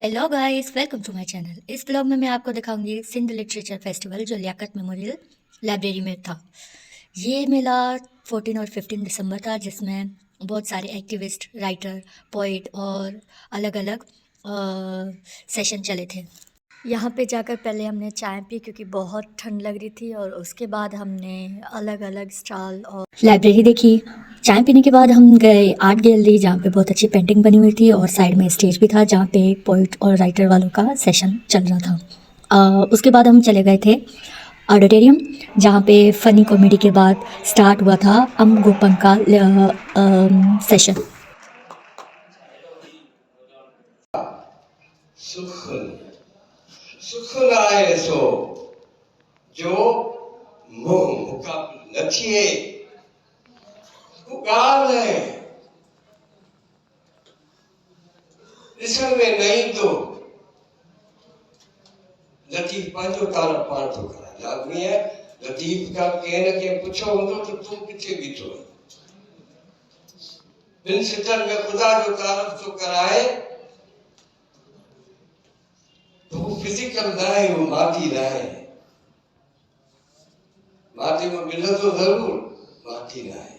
Hello guys, welcome to my channel. इस blog में मैं आपको दिखाऊंगी सिंध लिटरेचर फेस्टिवल जो लियाकत मेमोरियल लाइब्रेरी में था। ये मेला 14 और 15 दिसंबर था, जिसमें बहुत सारे एक्टिविस्ट, राइटर, पोइट और अलग अलग सेशन चले थे। यहाँ पे जाकर पहले हमने चाय पी क्योंकि बहुत ठंड लग रही थी, और उसके बाद हमने अलग अलग स्टॉल और लाइब्रेरी देखी। चाय पीने के बाद हम गए आर्ट गैलरी, जहाँ पे बहुत अच्छी पेंटिंग बनी हुई थी, और साइड में स्टेज भी था जहाँ पे पोइट और राइटर वालों का सेशन चल रहा था। उसके बाद हम चले गए थे ऑडिटोरियम, जहाँ पे फ़नी कॉमेडी के बाद स्टार्ट हुआ था अम गोपन का सेशन। सुख लाए सो जो मोह मुकाबले नथिए उगाल है ॾिसण में नहीं तो लतीफ़ पंहिंजो तारीफ़ पाण थो कराए। लाज़मी है लतीफ़ का कंहिं न कंहिं पुछो हूंदो त तूं किथे बीठो आहीं। ॿिनि सिटनि में ख़ुदा जो तारीफ़ थो कराए, तो वो फिजिकल ना है, वो मादी ना है। मादी में मिले तो जरूर, मादी ना है।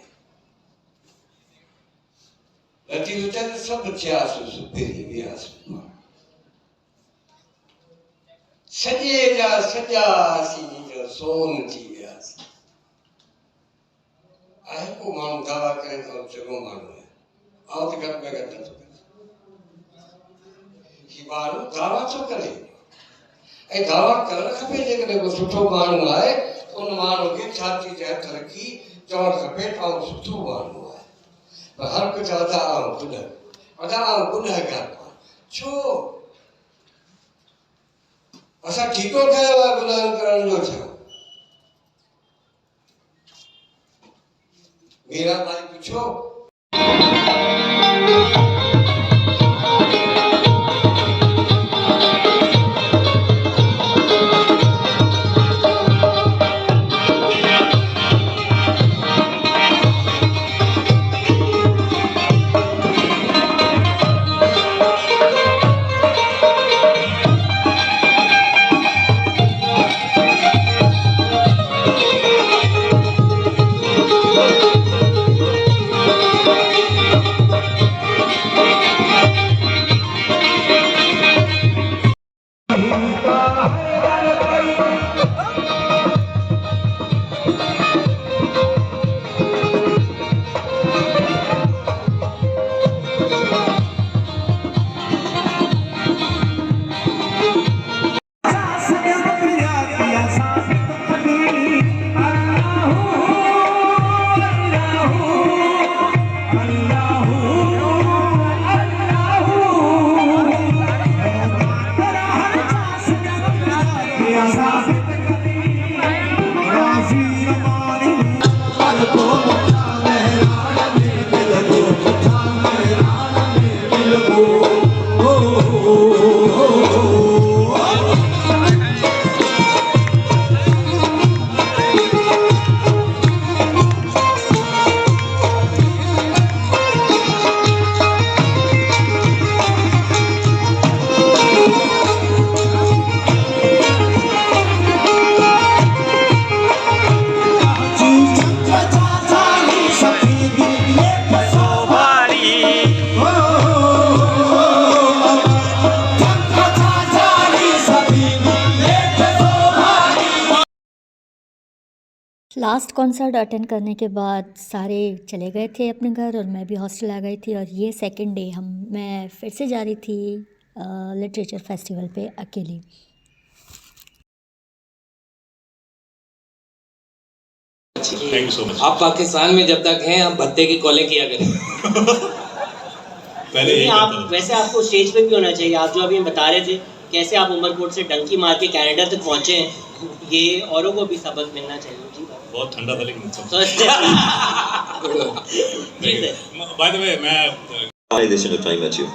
लतीफ़ चंद सब थियासीं सुपिरी वियासीं, सॼे जा सॼा असीं जो सोन थी वियासीं। आहे को माण्हू दावा करे तो चङो माण्हू आहे, आउं त घटि में घटि नथो करे। ही माण्हू दावा थो करे, ऐं दावा करणु खपे। जेकॾहिं को सुठो माण्हू आहे उन माण्हू खे छाती ते हथ रखी चवणु खपे त आउं सुठो माण्हू आहे। पर हर को चवंदा आउं गुनहगार आहियां। छो असां ठीको कयो आहे गुनाह करण जो? छा मीरा भाई पूछो? लास्ट कॉन्सर्ट अटेंड करने के बाद सारे चले गए थे अपने घर, और मैं भी हॉस्टल आ गई थी। और ये सेकंड डे मैं फिर से जा रही थी लिटरेचर फेस्टिवल पे अकेली। Thank you so much. आप पाकिस्तान में जब तक हैं आप भत्ते की कॉलें किया करें। पहले यही आप करता था। वैसे आपको स्टेज पे भी होना चाहिए। आप जो अभी बता रहे थे कैसे आप उमरकोट से डंकी मार के कनाडा तक पहुंचे हैं, ये औरों को भी सबक मिलना चाहिए। जी बहुत ठंडा था लेकिन सब जी सर। बाय द वे मैं Organization of time at you.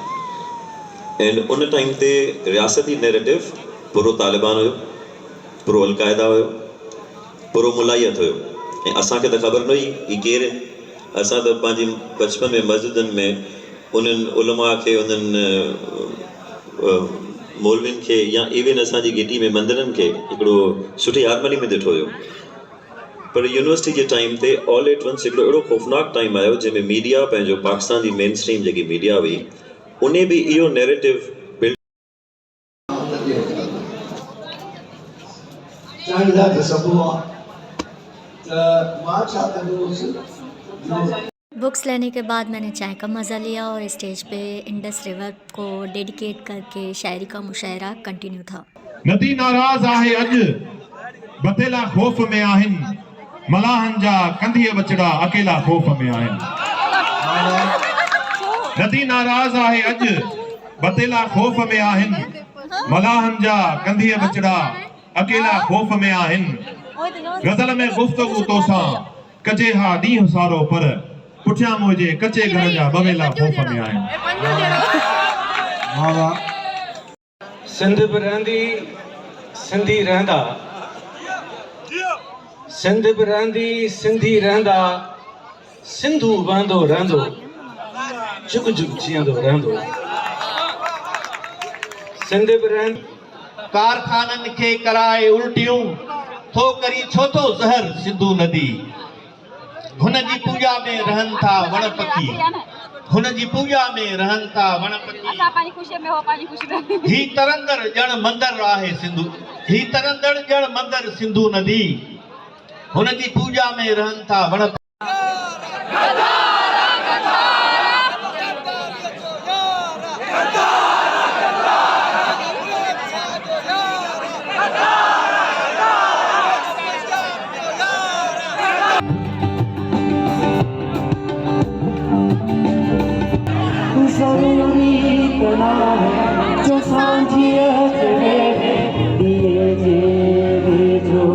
And उन टाइम ते रियासती नैरेटिव पूरो तालिबान हुयो, पूरो अलकायदा हुयो, पूरो मुलायत हुयो। ऐं असांखे त ख़बर न हुई ही केरु आहिनि। असां त पंहिंजी बचपन में मस्जिदनि में उन्हनि उलमा खे उन्हनि मौलविन खे या इवन असांजी गिटी में मंदिरनि खे हिकिड़ो सुठी हारमनी में ॾिठो हुयो। पर यूनिवर्सिटी जे टाइम ते ऑल एट वंस हिकिड़ो अहिड़ो ख़ौफ़नाक टाइम आयो जंहिंमें मीडिया पंहिंजो पाकिस्तान जी मेन स्ट्रीम जेकी मीडिया हुई उन बि इहो नैरेटिव बिल्ड चाहींदा त सभु त मां छा कंदुसि। बुक्स लेने के बाद मैंने चाय का मज़ा लिया और स्टेज पे इंडस रिवर को डेडिकेट करके शायरी का मुशायरा कंटिन्यू था। नदी नाराज़ आहे अॼु बतेला ख़ौफ़ में आहिनि मलाहनि जा कंधीअ बचड़ा अकेला ख़ौफ़ में आहिनि। नदी नाराज़ आहे अॼु बतेला ख़ौफ़ में आहिनि मलाहनि जा कंधीअ बचड़ा अकेला ख़ौफ़ में आहिनि। गज़ल में गुफ़्तगू तोसां कजे हा ॾींहुं सारो पर पुठियां मुंहिंजे कचे घर जा बवेला ख़ौफ़ में आहिनि। सिंध बि रहंदी सिंधी रहंदा, सिंध बि रहंदी सिंधी रहंदा, सिंधू वहंदो रहंदो जुग जुग जीअंदो रहंदो। सिंध बि रहंदी कारखाननि खे कराए उल्टियूं थो करी छो थो ज़हर सिंधू नदी। हुन जी पूजा में रहनि था वण पखी, हुन जी पूजा में रहनि था वण पखी। ही तरंदड़ ॼण मंदर आहे सिंधू, ही तरंदड़ ॼण मंदर सिंधू नदी। हुन जी पूजा में रहनि था वण जो सांझिए दिए जे जो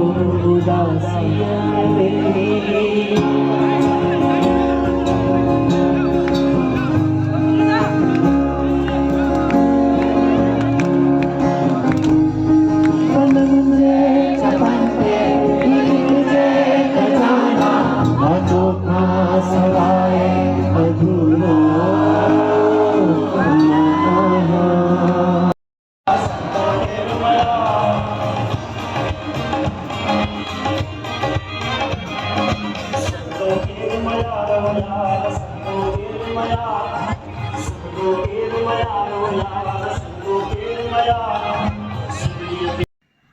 उदासियां मेरी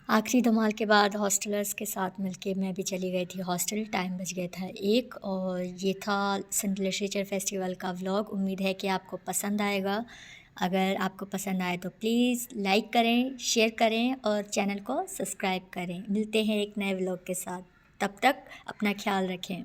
आखिरी धमाल के बाद हॉस्टलर्स के साथ मिलके मैं भी चली गई थी हॉस्टल। टाइम बज गया था 1 और ये था सिंध लिटरेचर फेस्टिवल का व्लॉग। उम्मीद है कि आपको पसंद आएगा। अगर आपको पसंद आए तो प्लीज़ लाइक करें, शेयर करें और चैनल को सब्सक्राइब करें। मिलते हैं एक नए व्लॉग के साथ, तब तक अपना ख्याल रखें।